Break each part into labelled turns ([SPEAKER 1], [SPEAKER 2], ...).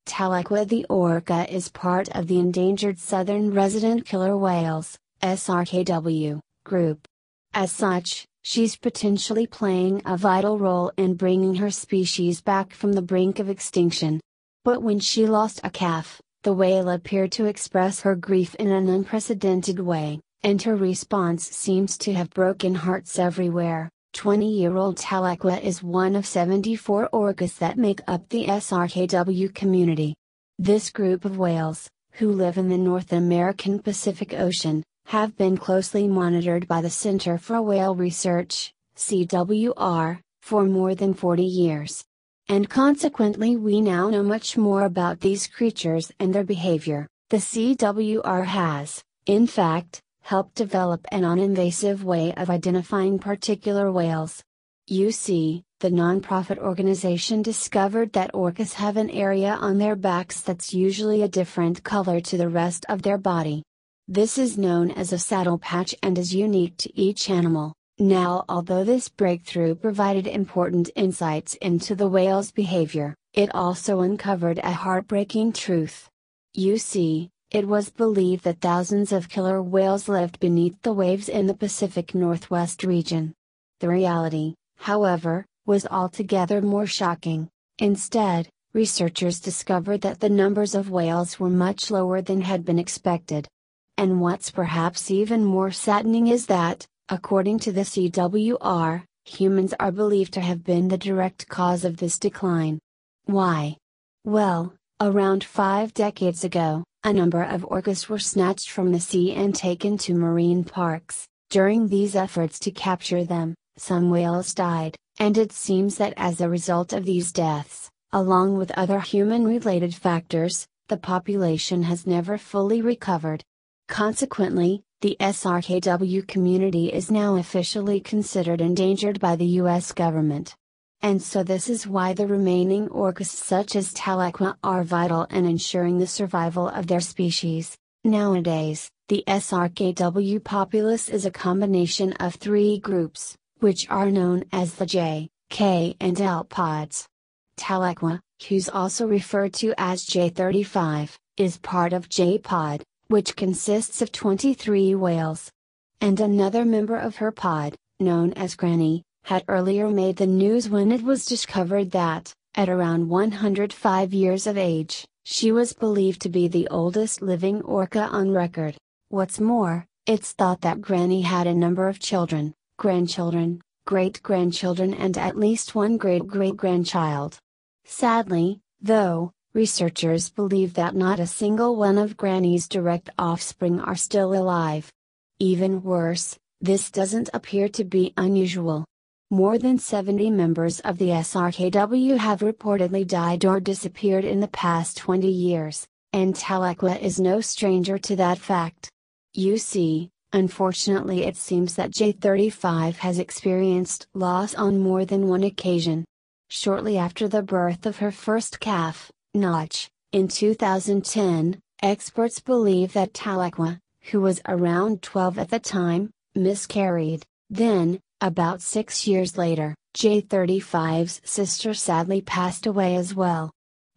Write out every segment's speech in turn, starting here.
[SPEAKER 1] Tahlequah the orca is part of the endangered southern resident killer whales, SRKW, group. As such, she's potentially playing a vital role in bringing her species back from the brink of extinction. But when she lost a calf, the whale appeared to express her grief in an unprecedented way, and her response seems to have broken hearts everywhere. 20-year-old Tahlequah is one of 74 orcas that make up the SRKW community. This group of whales, who live in the North American Pacific Ocean, have been closely monitored by the Center for Whale Research, CWR, for more than 40 years. And consequently we now know much more about these creatures and their behavior. The CWR has, in fact, helped develop a non-invasive way of identifying particular whales. You see, the non-profit organization discovered that orcas have an area on their backs that's usually a different color to the rest of their body. This is known as a saddle patch and is unique to each animal. Now, although this breakthrough provided important insights into the whale's behavior, it also uncovered a heartbreaking truth. You see, it was believed that thousands of killer whales lived beneath the waves in the Pacific Northwest region. The reality, however, was altogether more shocking. Instead, researchers discovered that the numbers of whales were much lower than had been expected. And what's perhaps even more saddening is that, according to the CWR, humans are believed to have been the direct cause of this decline. Why? Well, around 5 decades ago, a number of orcas were snatched from the sea and taken to marine parks. During these efforts to capture them, some whales died, and it seems that as a result of these deaths, along with other human-related factors, the population has never fully recovered. Consequently, the SRKW community is now officially considered endangered by the US government. And so this is why the remaining orcas such as Tahlequah are vital in ensuring the survival of their species. Nowadays, the SRKW populace is a combination of 3 groups, which are known as the J, K and L pods. Tahlequah, who's also referred to as J35, is part of J pod, which consists of 23 whales. And another member of her pod, known as Granny, had earlier made the news when it was discovered that, at around 105 years of age, she was believed to be the oldest living orca on record. What's more, it's thought that Granny had a number of children, grandchildren, great-grandchildren and at least one great-great-grandchild. Sadly, though, researchers believe that not a single one of Granny's direct offspring are still alive. Even worse, this doesn't appear to be unusual. More than 70 members of the SRKW have reportedly died or disappeared in the past 20 years, and Tahlequah is no stranger to that fact. You see, unfortunately it seems that J35 has experienced loss on more than one occasion. Shortly after the birth of her first calf, Notch, in 2010, experts believe that Tahlequah, who was around 12 at the time, miscarried. Then, about 6 years later, J35's sister sadly passed away as well.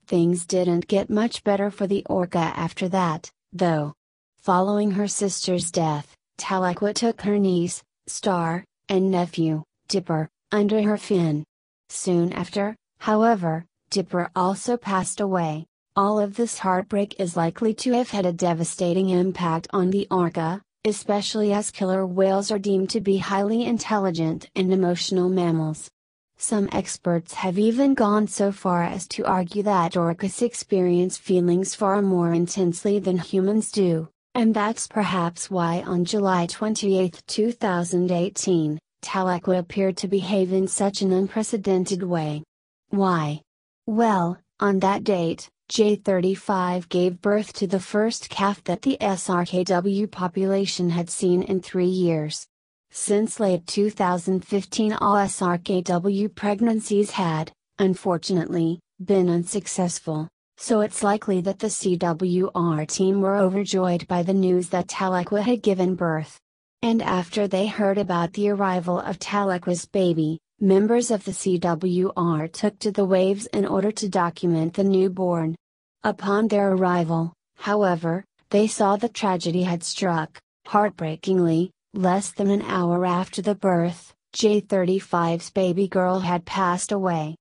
[SPEAKER 1] Things didn't get much better for the orca after that, though. Following her sister's death, Tahlequah took her niece, Star, and nephew, Dipper, under her fin. Soon after, however, Dipper also passed away. All of this heartbreak is likely to have had a devastating impact on the orca, especially as killer whales are deemed to be highly intelligent and emotional mammals. Some experts have even gone so far as to argue that orcas experience feelings far more intensely than humans do, and that's perhaps why on July 28, 2018, Tahlequah appeared to behave in such an unprecedented way. Why? Well, on that date, J35 gave birth to the first calf that the SRKW population had seen in 3 years. Since late 2015 all SRKW pregnancies had, unfortunately, been unsuccessful, so it's likely that the CWR team were overjoyed by the news that Tahlequah had given birth. And after they heard about the arrival of Tahlequah's baby, members of the CWR took to the waves in order to document the newborn. Upon their arrival, however, they saw the tragedy had struck. Heartbreakingly, less than an hour after the birth, J35's baby girl had passed away.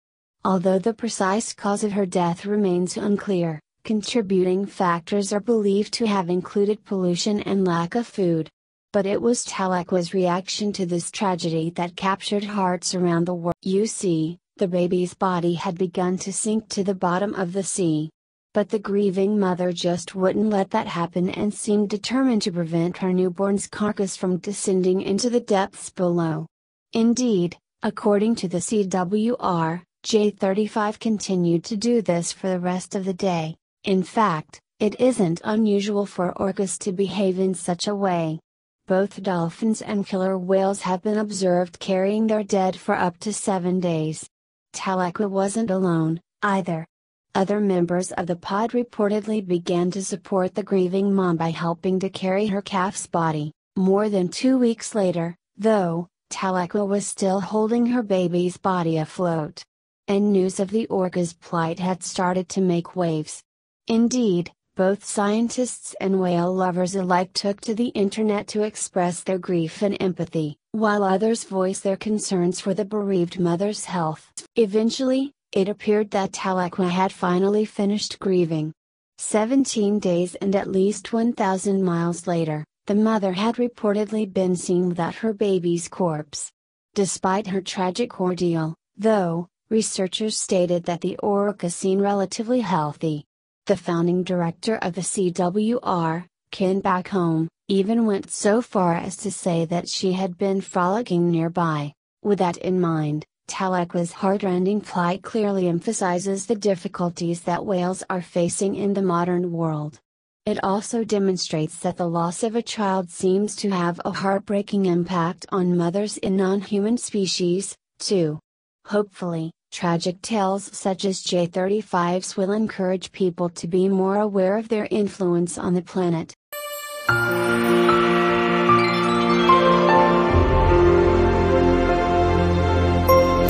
[SPEAKER 1] Although the precise cause of her death remains unclear, contributing factors are believed to have included pollution and lack of food. But it was Tahlequah's reaction to this tragedy that captured hearts around the world. You see, the baby's body had begun to sink to the bottom of the sea. But the grieving mother just wouldn't let that happen and seemed determined to prevent her newborn's carcass from descending into the depths below. Indeed, according to the CWR, J35 continued to do this for the rest of the day. In fact, it isn't unusual for orcas to behave in such a way. Both dolphins and killer whales have been observed carrying their dead for up to 7 days. Tahlequah wasn't alone, either. Other members of the pod reportedly began to support the grieving mom by helping to carry her calf's body. More than 2 weeks later, though, Tahlequah was still holding her baby's body afloat. And news of the orca's plight had started to make waves. Indeed, both scientists and whale lovers alike took to the internet to express their grief and empathy, while others voiced their concerns for the bereaved mother's health. Eventually, it appeared that Tahlequah had finally finished grieving. 17 days and at least 1,000 miles later, the mother had reportedly been seen without her baby's corpse. Despite her tragic ordeal, though, researchers stated that the orca seemed relatively healthy. The founding director of the CWR, Ken back home, even went so far as to say that she had been frolicking nearby. With that in mind, Tahlequah's heartrending plight clearly emphasizes the difficulties that whales are facing in the modern world. It also demonstrates that the loss of a child seems to have a heartbreaking impact on mothers in non-human species, too. Hopefully, tragic tales such as J35's will encourage people to be more aware of their influence on the planet.